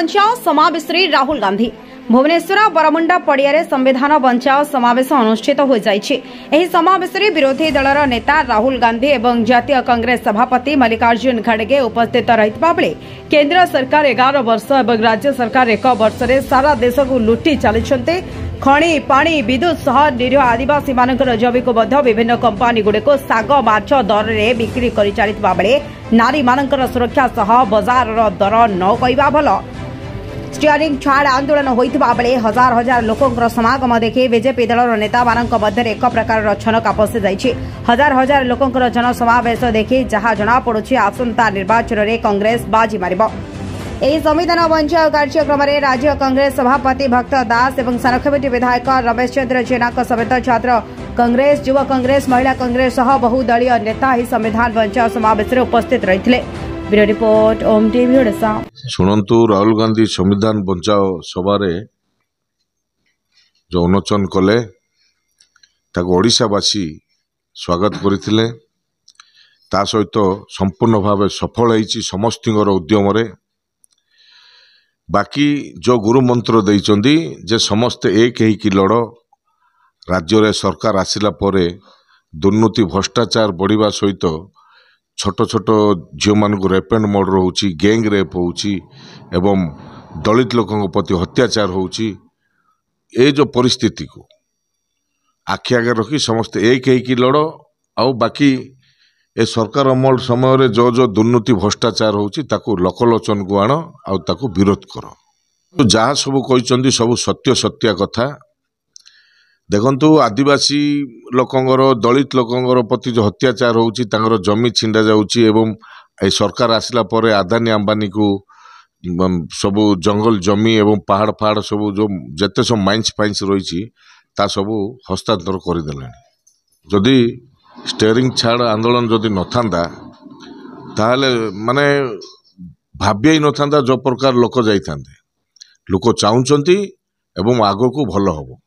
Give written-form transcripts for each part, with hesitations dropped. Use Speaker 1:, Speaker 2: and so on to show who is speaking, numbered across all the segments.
Speaker 1: बंचाओ समावेश राहुल गांधी भुवनेश्वर बरमुंडा पड़िया संविधान बंचाओ समावेश अनुष्ठित हो जाइए। समावेश विरोधी दलर नेता राहुल गांधी एवं जातीय कांग्रेस सभापति मल्लिकार्जुन खड़गे उपस्थित रहितबा बेले केंद्र सरकार 11 वर्ष और राज्य सरकार 1 वर्ष रे सारा देश को लुटि चली खଣି पानी विद्युत सह निरीह आदिवासी मानकर जमीको विभिन्न कंपानी गुड़िक साग माछ दर में बिक्री कर चलता बेले नारी मानकर सुरक्षा सह बजार दर न कहवा भल। स्टीयरिंग छाड़ आंदोलन होता बेले हजार हजार लोकों समागम देखि बीजेपी दलर नेता मध्य एक प्रकार छनका पशि जाइछि। हजार हजार लोकों जनसमावेश देखि जहाँ जनापड़ुछि आसंता निर्वाचन में कांग्रेस बाजी मारिब। ଏହି संविधान बंचाओ कार्यक्रम में राज्य कांग्रेस सभापति भक्त दास और सानखेबेटी विधायक रमेश चंद्र जेना समेत छात्र कांग्रेस युवा कांग्रेस महिला कांग्रेस सह बहुदलीय नेता ही संविधान बंचाओ समावेश में उपस्थित रही। ब्यूरो रिपोर्ट ओम टीवी ओडिशा।
Speaker 2: शुणु राहुल गांधी संविधान बंचाओ सभारे जो उन्मोचन कले ओडिशावासी स्वागत करते सहित संपूर्ण भाव सफल होती समस्त उद्यम बाकी जो गुरु मंत्र देइचंदी जे समस्त एक ही की लड़ राज्य रे सरकार आसिला परे दुर्नीति भ्रष्टाचार बढ़िबा सहित छोट छोट झील मान रेप एंड मर्डर होउची गैंग रेप होउची एवं दलित लोकों प्रति अत्याचार होउची। ए जो परिस्थिति को आखि आगे रखी समस्त एक ही की लड़ आउ बाकी ए सरकार अमल समय जो जो दुर्नीति भ्रष्टाचार होउची ताकू लोकलोचन को आण आउ ताकू विरोध कर। तो जहाँ सब कहते सब सत्य सत्या कथा देखंतु आदिवासी लोकंगर दलित लोकंगर प्रति जो अत्याचार होउची तांगर जमी छिंडा जाउची एवं ए सरकार आसिला परे अदानी अंबानी को सब जंगल जमी एवं पहाड़ पहाड़ सब जो जते सब माइंस फाइंस रही ता सब हस्तांतर करदेलानी। जदि स्टीयरिंग छाड़ आंदोलन जदि न थांदा ताहले माने भाबिया ही न थांदा जो प्रकार लोक जाइथांदे लोक चाहुचंती एवं आगो को भल हबो।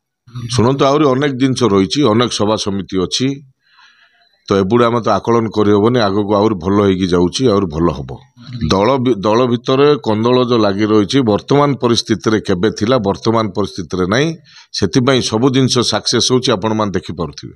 Speaker 2: शुणु आहरी अनेक जिनस रही अनेक सभा समिति अच्छी तो एबुड़े आम तो आकलन करहबनी आगो को आहरी भल होगी जाउची आहरी भल हबो। दल भितर कंदल जो लगी रही वर्तमान परिस्थिति रे केबे थिला वर्तमान परिस्थिति रे नहीं सेति पई सब जिनस सक्सेस होची आपण मान देखि पारुथिबे।